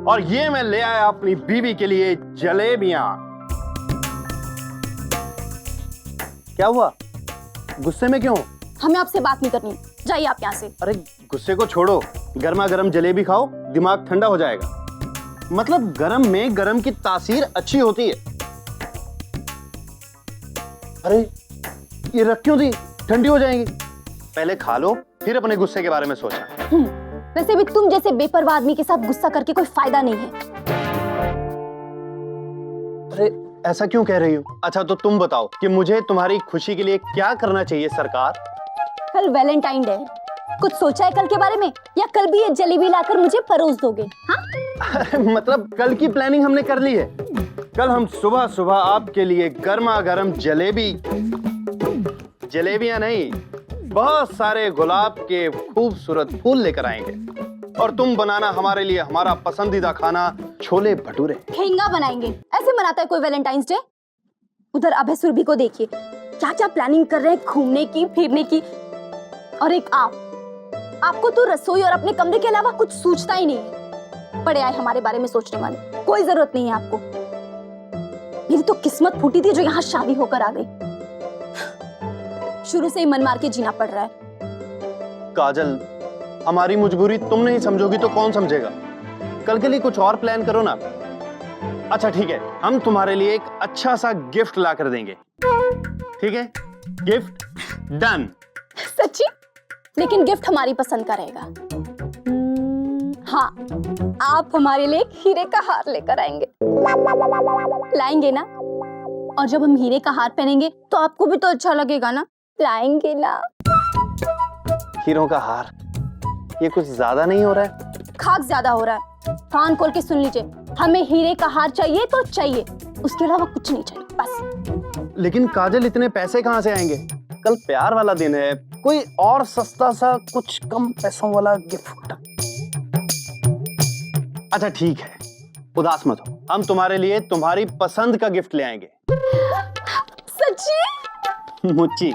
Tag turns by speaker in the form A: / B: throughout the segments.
A: और ये मैं ले आया अपनी बीवी के लिए जलेबियां। क्या हुआ, गुस्से में क्यों?
B: हमें आपसे बात नहीं करनी, जाइए आप यहाँ से।
A: अरे गुस्से को छोड़ो, गर्मा गर्म जलेबी खाओ, दिमाग ठंडा हो जाएगा। मतलब गरम में गरम की तासीर अच्छी होती है। अरे ये रख क्यों दी, ठंडी हो जाएंगी। पहले खा लो, फिर अपने गुस्से के बारे में सोचना।
B: वैसे भी तुम जैसे बेपरवाह आदमी के साथ गुस्सा करके कोई फायदा नहीं है।
A: अरे ऐसा क्यों कह रही हो? अच्छा तो तुम बताओ कि मुझे तुम्हारी खुशी के लिए क्या करना चाहिए सरकार?
B: कल वैलेंटाइन डे है, कुछ सोचा है कल के बारे में, या कल भी ये जलेबी लाकर मुझे परोस दोगे? हाँ?
A: मतलब कल की प्लानिंग हमने कर ली है। कल हम सुबह सुबह आपके लिए गर्मा गर्म जलेबियां नहीं, बहुत सारे गुलाब के खूबसूरत फूल लेकर आएंगे और तुम बनाना हमारे लिए हमारा पसंदीदा खाना छोले भटूरे।
B: ठेंगा बनाएंगे, ऐसे मनाता है कोई वैलेंटाइंस डे? उधर अभय सुरभि को देखिए, क्या क्या प्लानिंग कर रहे हैं घूमने की, फिरने की। और एक आपको तो रसोई और अपने कमरे के अलावा कुछ सूझता ही नहीं है। पड़े आए हमारे बारे में सोचने वाले, कोई जरूरत नहीं है आपको। मेरी तो किस्मत फूटी थी जो यहाँ शादी होकर आ गई। शुरू से ही मन मार के जीना पड़ रहा है।
A: काजल, हमारी मजबूरी तुम नहीं समझोगी तो कौन समझेगा? कल के लिए कुछ और प्लान करो ना। अच्छा ठीक है, हम तुम्हारे लिए एक अच्छा सा गिफ्ट ला कर देंगे। ठीक है, गिफ्ट डन।
B: सच्ची? लेकिन गिफ्ट हमारी पसंद का रहेगा। हाँ, आप हमारे लिए एक हीरे का हार लेकर आएंगे, लाएंगे ना? और जब हम हीरे का हार पहनेंगे तो आपको भी तो अच्छा लगेगा ना, लाएंगे ना?
A: हीरों का हार, ये कुछ ज्यादा नहीं हो रहा है?
B: खाक ज्यादा हो रहा है। कान खोल के सुन लीजिए, हमें हीरे का हार चाहिए तो चाहिए, उसके अलावा कुछ नहीं चाहिए बस।
A: लेकिन काजल, इतने पैसे कहाँ से आएंगे? कल प्यार वाला दिन है, कोई और सस्ता सा कुछ कम पैसों वाला गिफ्ट। अच्छा ठीक है, उदास मत हो, हम तुम्हारे लिए तुम्हारी पसंद का गिफ्ट ले आएंगे।
B: सच्ची?
A: मुच्ची।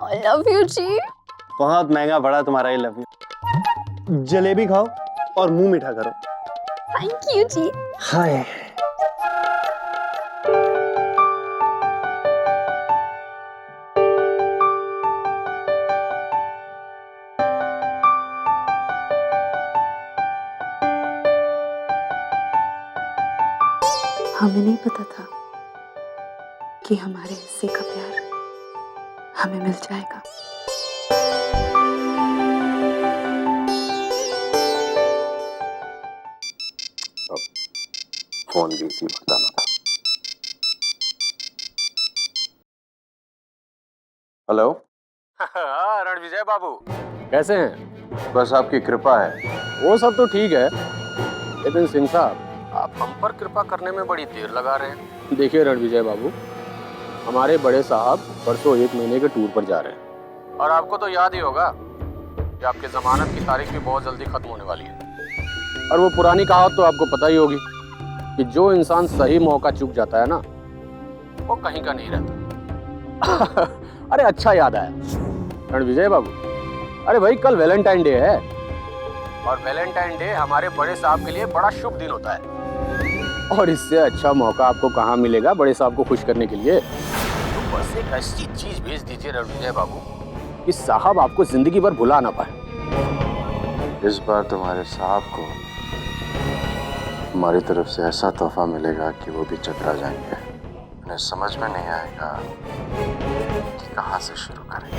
B: I love you जी।
A: बहुत महंगा पड़ा तुम्हारा आई लव यू। जलेबी खाओ और मुंह मीठा करो।
B: थैंक यू जी।
A: हाय।
C: हमें नहीं पता था कि हमारे हिस्से का प्यार हमें मिल जाएगा।
A: फोन भी इसी बताना था।
D: हेलो।
E: हाँ रणविजय बाबू, कैसे हैं?
D: बस आपकी कृपा है।
E: वो सब तो ठीक है, लेकिन सिंह साहब आप हम पर कृपा करने में बड़ी देर लगा रहे हैं। देखिए रणविजय बाबू, हमारे बड़े साहब परसों 1 महीने के टूर पर जा रहे हैं और आपको तो याद ही होगा कि आपके जमानत की तारीख भी बहुत जल्दी खत्म होने वाली है। और वो पुरानी कहावत तो आपको पता ही होगी कि जो इंसान सही मौका चूक जाता है ना, वो कहीं का नहीं रहता। अरे अच्छा याद आया रणविजय बाबू, अरे भाई कल वैलेंटाइन डे है और वैलेंटाइन डे हमारे बड़े साहब के लिए बड़ा शुभ दिन होता है। और इससे अच्छा मौका आपको कहाँ मिलेगा बड़े साहब को खुश करने के लिए। तो बस एक ऐसी चीज भेज दीजिए रणविजय बाबू कि साहब आपको जिंदगी भर भुला ना पाए।
D: इस बार तुम्हारे साहब को हमारी तरफ से ऐसा तोहफा मिलेगा कि वो भी चकरा जाएंगे। उन्हें समझ में नहीं आएगा कि कहाँ से शुरू करें।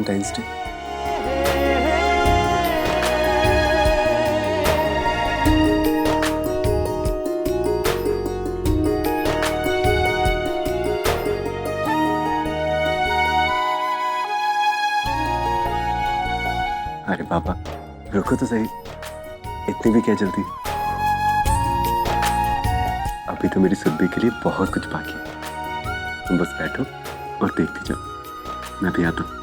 F: Valentine's day. अरे पापा रुको तो सही, इतनी भी क्या जल्दी। अभी तो मेरी सुरभि के लिए बहुत कुछ बाकी है। तुम बस बैठो और देखती जाओ, मैं भी आता हूँ।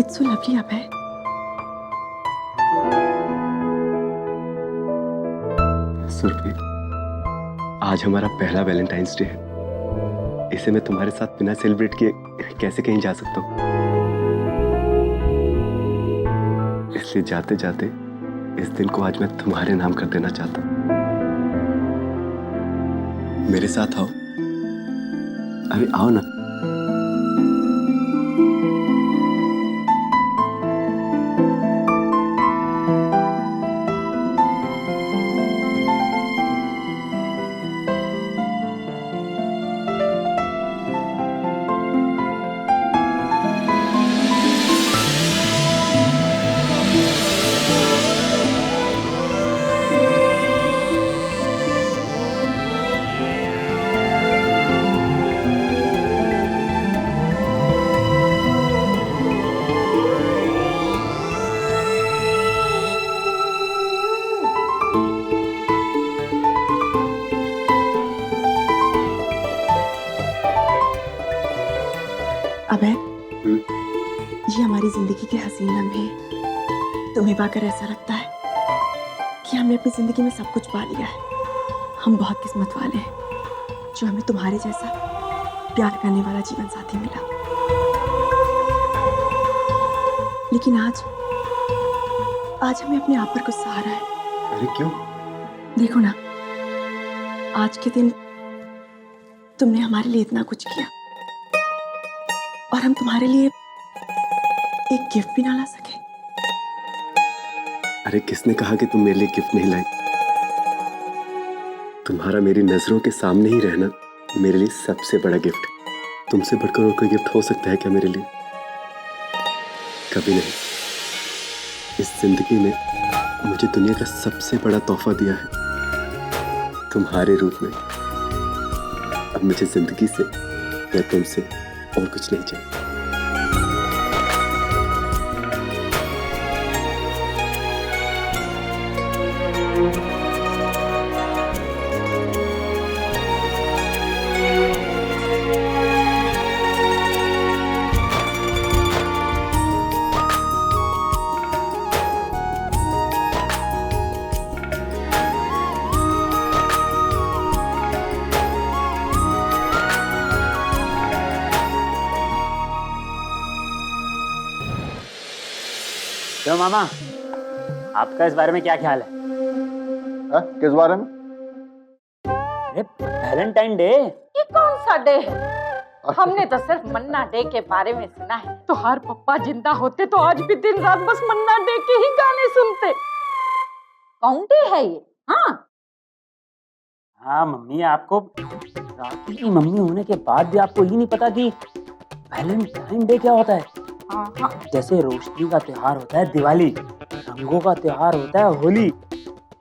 C: It's so lovely, अभय।
F: सुरभि, आज हमारा पहला वैलेंटाइंस डे है। इसे मैं तुम्हारे साथ बिना सेलिब्रेट किए कैसे कहीं जा सकता हूँ? इसलिए जाते जाते इस दिन को आज मैं तुम्हारे नाम कर देना चाहता हूँ। मेरे साथ आओ। अरे आओ ना।
C: अभय, ये हमारी जिंदगी के हसीन लम्हे हैं। तुम्हें पाकर ऐसा लगता है कि हमने अपनी जिंदगी में सब कुछ पा लिया है। हम बहुत किस्मत वाले हैं जो हमें तुम्हारे जैसा प्यार करने वाला जीवन साथी मिला। लेकिन आज हमें अपने आप पर कुछ सहारा है।
F: अरे क्यों?
C: देखो ना, आज के दिन तुमने हमारे लिए इतना कुछ किया और हम तुम्हारे लिए एक गिफ्ट भी ना ला सके।
F: अरे किसने कहा कि तुम मेरे लिए गिफ्ट नहीं लाई? तुम्हारा मेरी नजरों के सामने ही रहना मेरे लिए सबसे बड़ा गिफ्ट। तुमसे बढ़कर और कोई गिफ्ट हो सकता है क्या मेरे लिए? कभी नहीं। इस जिंदगी में मुझे दुनिया का सबसे बड़ा तोहफा दिया है तुम्हारे रूप में। अब मुझे जिंदगी से या तुमसे और कुछ नहीं चाहिए।
G: तो मामा, आपका इस बारे में क्या ख्याल है?
D: किस बारे में?
G: अरे वैलेंटाइन डे।
H: ये कौन सा डे है? हमने तो सिर्फ मन्ना डे के बारे में सुना है। तो हर पप्पा जिंदा होते तो आज भी दिन रात बस मन्ना डे के ही गाने सुनते। कौन डे है ये?
G: हाँ मम्मी, आपको राखी की मम्मी होने के बाद भी आपको ये नहीं पता कि वैलेंटाइन डे क्या होता है?
H: हाँ।
G: जैसे रोशनी का त्योहार होता है दिवाली, रंगों का त्योहार होता है होली,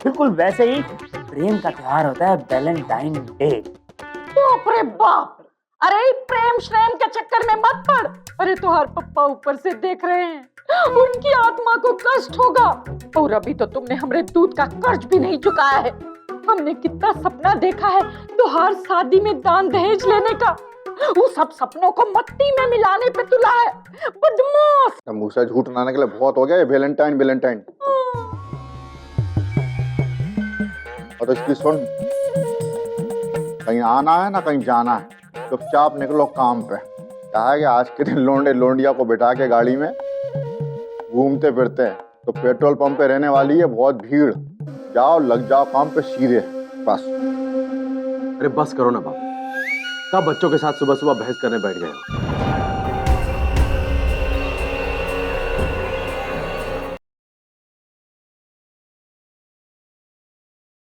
G: बिल्कुल वैसे ही प्रेम का त्योहार होता है वैलेंटाइन डे।
H: बाप रे बाप! अरे प्रेम श्रेम के चक्कर में मत पड़। अरे तो हर पप्पा ऊपर से देख रहे हैं, उनकी आत्मा को कष्ट होगा। और अभी तो तुमने हमारे दूध का कर्ज भी नहीं चुकाया है। हमने कितना सपना देखा है तो हर शादी में दान दहेज लेने का। वो सब सपनों को मट्टी में मिलाने पे तुला है, बदमाश।
D: मुंह से झूठ बनाने के लिए बहुत हो गया ये वैलेंटाइन।
I: और इसकी सुन, कहीं आना है ना कहीं जाना है, चुपचाप निकलो काम पे। क्या है कि आज के दिन लोंडे लोंडिया को बिठा के गाड़ी में घूमते फिरते हैं, तो पेट्रोल पंप पे रहने वाली है बहुत भीड़। जाओ लग जाओ काम पे सीधे, बस।
F: अरे बस करो ना बाबू, कब बच्चों के साथ सुबह सुबह बहस करने बैठ गए हो?